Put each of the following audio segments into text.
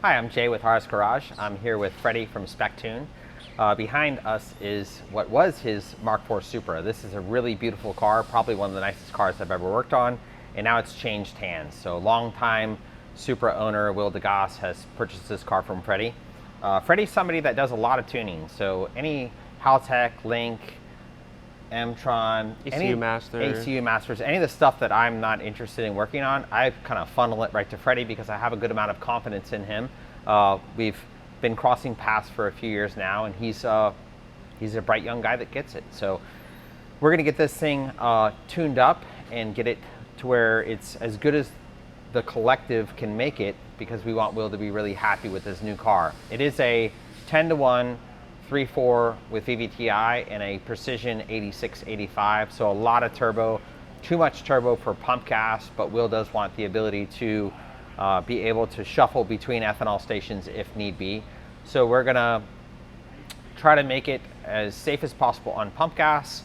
Hi, I'm Jay with Harris Garage. I'm here with Freddy from Spectuned. Behind us is what was his Mark IV Supra. This is a really beautiful car, probably one of the nicest cars I've ever worked on, and now it's changed hands. So longtime Supra owner Will DeGoss has purchased this car from Freddy. Freddy's somebody that does a lot of tuning, so any Haltech, Link, M-Tron, ECU Masters, any of the stuff that I'm not interested in working on, I kind of funnel it right to Freddy because I have a good amount of confidence in him. We've been crossing paths for a few years now, and he's a bright young guy that gets it. So we're gonna get this thing tuned up and get it to where it's as good as the collective can make it, because we want Will to be really happy with this new car. It is a 10-to-1 3.4 with VVTI and a precision 8685, so a lot of turbo, too much turbo for pump gas, but Will does want the ability to be able to shuffle between ethanol stations if need be. So we're gonna try to make it as safe as possible on pump gas,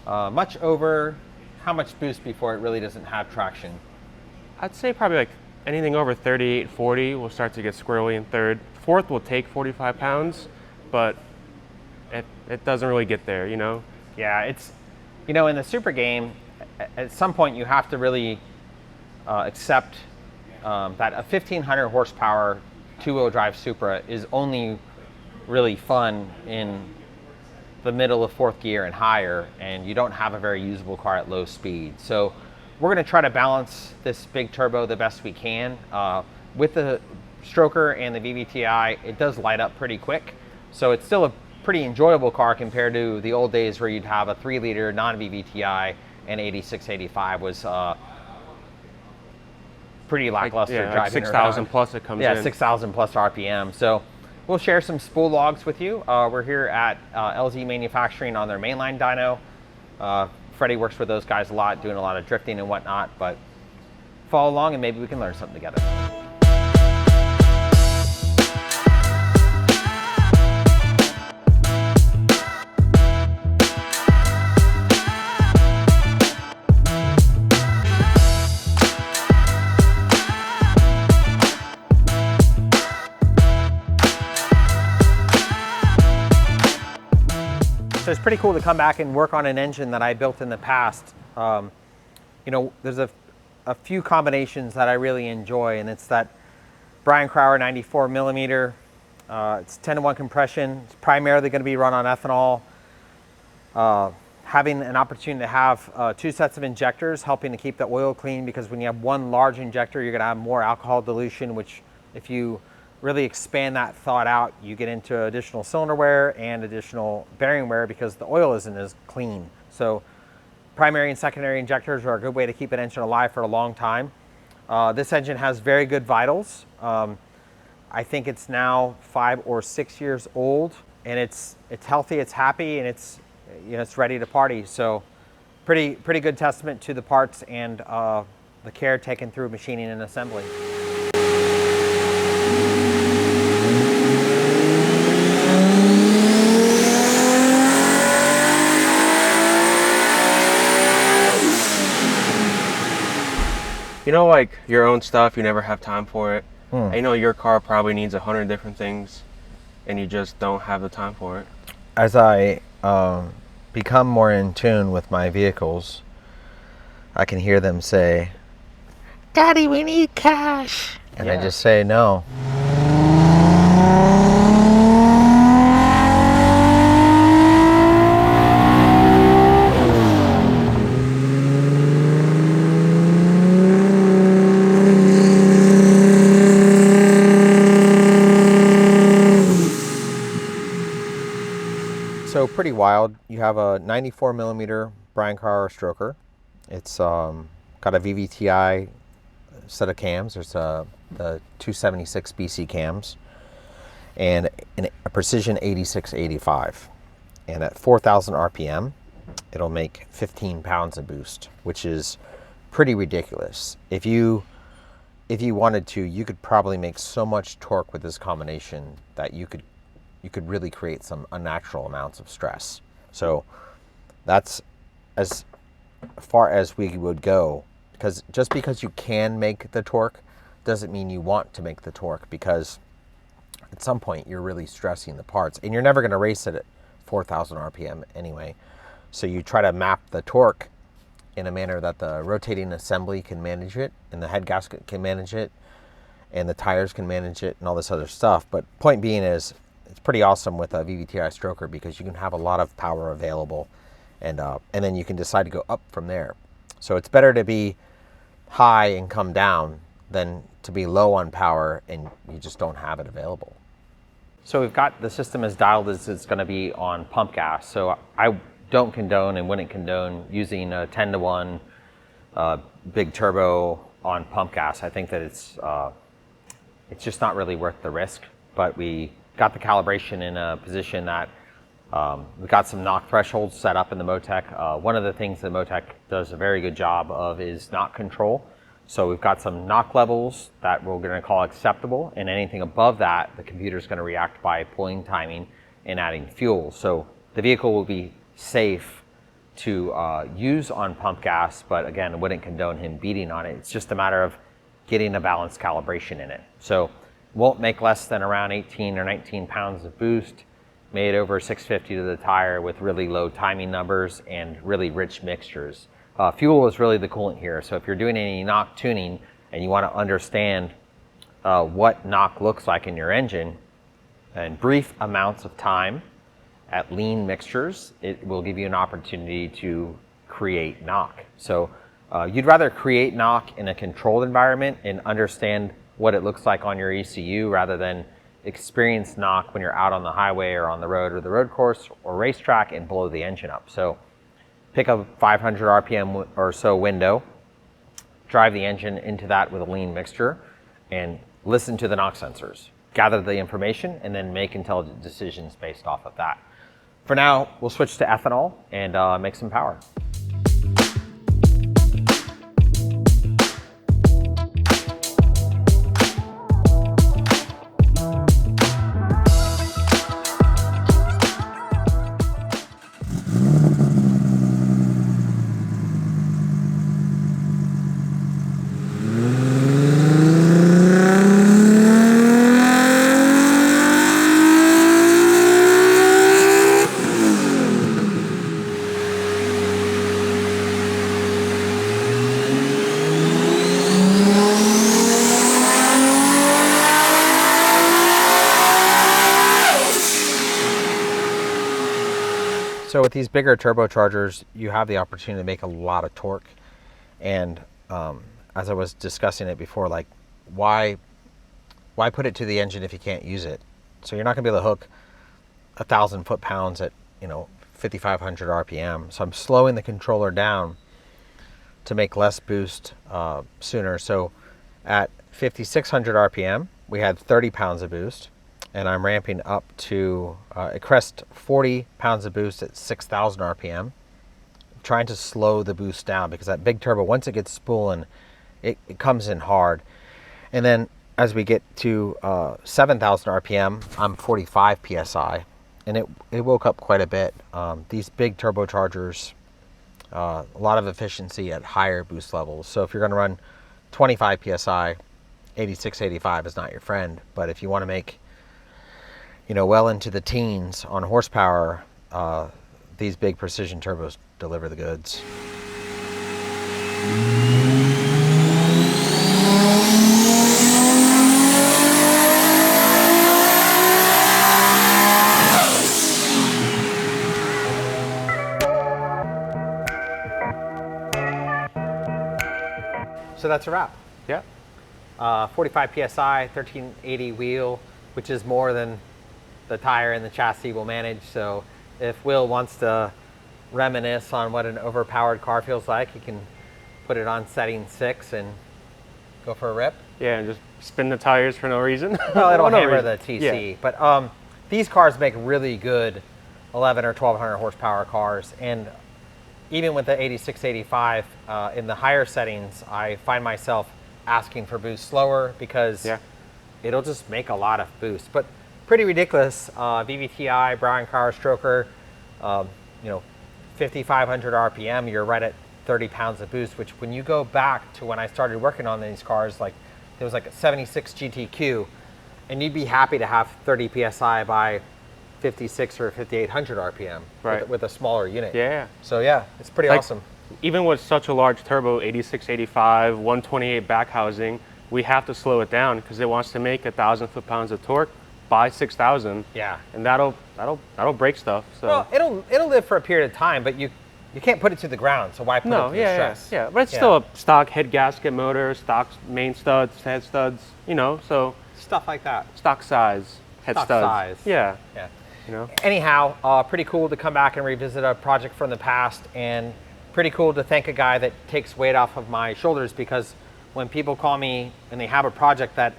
much over how much boost before it really doesn't have traction? I'd say probably like anything over 38, 40 will start to get squirrely in third. Fourth will take 45 pounds, but it doesn't really get there, you know? Yeah, it's, you know, in the Supra game, at some point you have to really accept that a 1500 horsepower two-wheel drive Supra is only really fun in the middle of fourth gear and higher, and you don't have a very usable car at low speed. So we're gonna try to balance this big turbo the best we can. With the Stroker and the VVTI, it does light up pretty quick. So it's still a pretty enjoyable car compared to the old days where you'd have a 3-liter non-VVTI and 8685 was pretty lackluster driving. Like 6,000 plus it comes in. Yeah, 6,000 plus RPM. So we'll share some spool logs with you. We're here at LZ Manufacturing on their mainline dyno. Freddy works with those guys a lot, doing a lot of drifting and whatnot, but follow along and maybe we can learn something together. So it's pretty cool to come back and work on an engine that I built in the past. You know, there's a few combinations that I really enjoy, and it's that Brian Crower 94 millimeter. It's 10-to-1 compression. It's primarily going to be run on ethanol. Having an opportunity to have 2 sets of injectors helping to keep the oil clean, because when you have one large injector, you're going to have more alcohol dilution, which if you really expand that thought out, you get into additional cylinder wear and additional bearing wear because the oil isn't as clean. So primary and secondary injectors are a good way to keep an engine alive for a long time. This engine has very good vitals. I think it's now 5 or 6 years old, and it's healthy, it's happy, and it's, you know, it's ready to party. So pretty good testament to the parts and the care taken through machining and assembly. You know, like your own stuff, you never have time for it. I know your car probably needs 100 different things and you just don't have the time for it. As I become more in tune with my vehicles, I can hear them say, "Daddy, we need cash." And I just say no. So pretty wild. You have a 94 millimeter Brian Crower Stroker. It's got a VVTI set of cams. There's the 276 BC cams and a precision 8685. And at 4,000 RPM, it'll make 15 pounds of boost, which is pretty ridiculous. If you wanted to, you could probably make so much torque with this combination that you could really create some unnatural amounts of stress. So that's as far as we would go, because just because you can make the torque doesn't mean you want to make the torque, because at some point you're really stressing the parts, and you're never going to race it at 4,000 RPM anyway. So you try to map the torque in a manner that the rotating assembly can manage it, and the head gasket can manage it, and the tires can manage it, and all this other stuff. But point being is, it's pretty awesome with a VVTI stroker because you can have a lot of power available, and then you can decide to go up from there. So it's better to be high and come down than to be low on power and you just don't have it available. So we've got the system as dialed as it's going to be on pump gas. So I don't condone and wouldn't condone using a 10-to-1 big turbo on pump gas. I think that it's just not really worth the risk. But we got the calibration in a position that we got some knock thresholds set up in the Motec. One of the things that Motec does a very good job of is knock control. So we've got some knock levels that we're going to call acceptable, and anything above that, the computer's going to react by pulling timing and adding fuel. So the vehicle will be safe to use on pump gas, but again, I wouldn't condone him beating on it. It's just a matter of getting a balanced calibration in it. So won't make less than around 18 or 19 pounds of boost, made over 650 to the tire with really low timing numbers and really rich mixtures. Fuel is really the coolant here. So if you're doing any knock tuning and you want to understand what knock looks like in your engine, and brief amounts of time at lean mixtures, it will give you an opportunity to create knock. So you'd rather create knock in a controlled environment and understand what it looks like on your ECU rather than experience knock when you're out on the highway or on the road or the road course or racetrack and blow the engine up. So pick a 500 RPM or so window, drive the engine into that with a lean mixture, and listen to the knock sensors. Gather the information and then make intelligent decisions based off of that. For now, we'll switch to ethanol and make some power. So with these bigger turbochargers, you have the opportunity to make a lot of torque. And as I was discussing it before, like why put it to the engine if you can't use it? So you're not gonna be able to hook 1,000 foot-pounds at 5,500 RPM. So I'm slowing the controller down to make less boost sooner. So at 5,600 RPM, we had 30 pounds of boost. And I'm ramping up to, it crests 40 pounds of boost at 6,000 RPM. Trying to slow the boost down because that big turbo, once it gets spooling, it comes in hard. And then as we get to 7,000 RPM, I'm 45 PSI. And it woke up quite a bit. These big turbochargers, a lot of efficiency at higher boost levels. So if you're gonna run 25 PSI, 86, 85 is not your friend. But if you wanna make well into the teens on horsepower, these big precision turbos deliver the goods. So that's a wrap. Yeah. 45 PSI, 1380 wheel, which is more than the tire and the chassis will manage. So if Will wants to reminisce on what an overpowered car feels like, he can put it on setting 6 and go for a rip. Yeah, and just spin the tires for no reason. Well, it'll no hammer reason. the TC. Yeah. But these cars make really good 11 or 1200 horsepower cars. And even with the 86, 85, in the higher settings, I find myself asking for boost slower because it'll just make a lot of boost. But pretty ridiculous. VVTI, Brian Crower Stroker, 5,500 RPM, you're right at 30 pounds of boost, which when you go back to when I started working on these cars, like there was like a 76 GTQ And you'd be happy to have 30 PSI by 56 or 5800 RPM with a smaller unit. Yeah. So yeah, it's pretty awesome. Even with such a large turbo, 86, 85, 128 back housing, we have to slow it down because it wants to make 1,000 foot-pounds of torque by 6,000. Yeah. And that'll break stuff. So. Well, it'll live for a period of time, but you can't put it to the ground. So why put it to the stress? Yeah. But it's still a stock head gasket motor, stock main studs, head studs. You know, so stuff like that. Stock size head studs. Size. Yeah. Yeah. You know. Anyhow, pretty cool to come back and revisit a project from the past, and pretty cool to thank a guy that takes weight off of my shoulders, because when people call me and they have a project that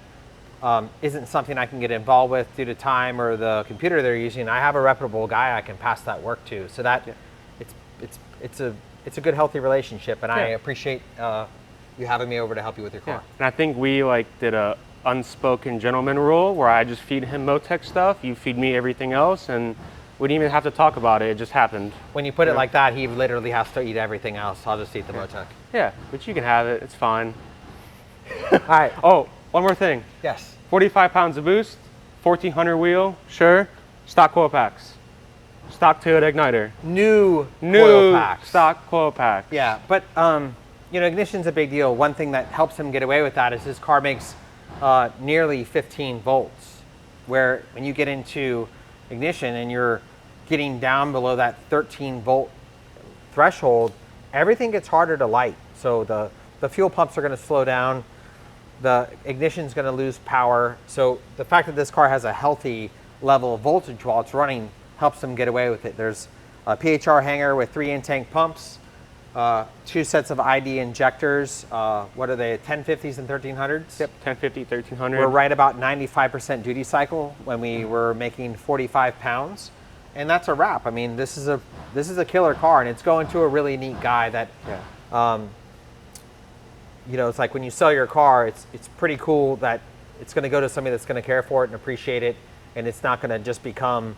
isn't something I can get involved with due to time or the computer they're using, I have a reputable guy I can pass that work to. So that it's a good, healthy relationship, and I appreciate you having me over to help you with your car. And I think we did a unspoken gentleman rule where I just feed him Motec stuff, you feed me everything else, and we didn't even have to talk about it. It just happened. When you put it like that, he literally has to eat everything else. I'll just eat the Motec. Yeah, but you can have it. It's fine. All right. Oh, one more thing. Yes. 45 pounds of boost, 1400 wheel, sure. Stock coil packs. Stock Toyota igniter. New coil packs. Stock coil packs. Yeah, but you know, ignition's a big deal. One thing that helps him get away with that is his car makes nearly 15 volts, where when you get into ignition and you're getting down below that 13 volt threshold, everything gets harder to light. So the fuel pumps are going to slow down, the ignition's going to lose power. So the fact that this car has a healthy level of voltage while it's running helps him get away with it. There's a PHR hanger with 3 in-tank pumps, 2 sets of ID injectors. What are they, 1050s and 1300s? Yep, 1050, 1300. We're right about 95% duty cycle when we were making 45 pounds. And that's a wrap. I mean, this is a killer car, and it's going to a really neat guy that, you know, it's like when you sell your car, it's pretty cool that it's going to go to somebody that's going to care for it and appreciate it, and it's not going to just become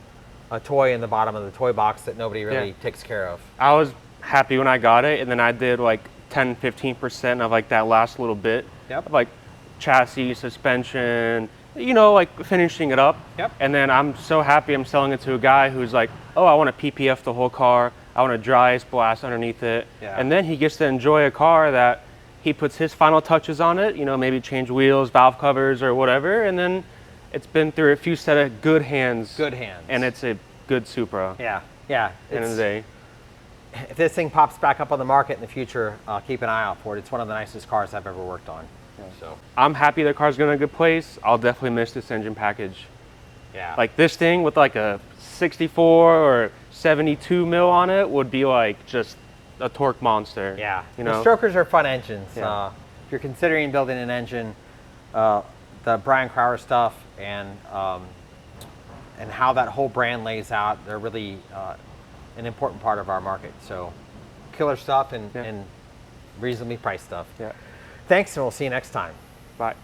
a toy in the bottom of the toy box that nobody really takes care of. I was happy when I got it, and then I did like 10-15% of like that last little bit of like chassis, suspension, you know, like finishing it up. And then I'm so happy I'm selling it to a guy who's like, oh, I want to PPF the whole car, I want to dry ice blast underneath it, and then he gets to enjoy a car that he puts his final touches on it, you know, maybe change wheels, valve covers or whatever, and then it's been through a few set of good hands. Good hands. And it's a good Supra. Yeah. End of the day. If this thing pops back up on the market in the future, keep an eye out for it. It's one of the nicest cars I've ever worked on. So I'm happy the car's going to a good place. I'll definitely miss this engine package. Yeah. Like this thing with like a 64 or 72 mil on it would be like just a torque monster. Yeah. You know? The Strokers are fun engines. If you're considering building an engine, the Brian Crower stuff and how that whole brand lays out, they're really an important part of our market. So killer stuff and reasonably priced stuff. Yeah. Thanks, and we'll see you next time. Bye.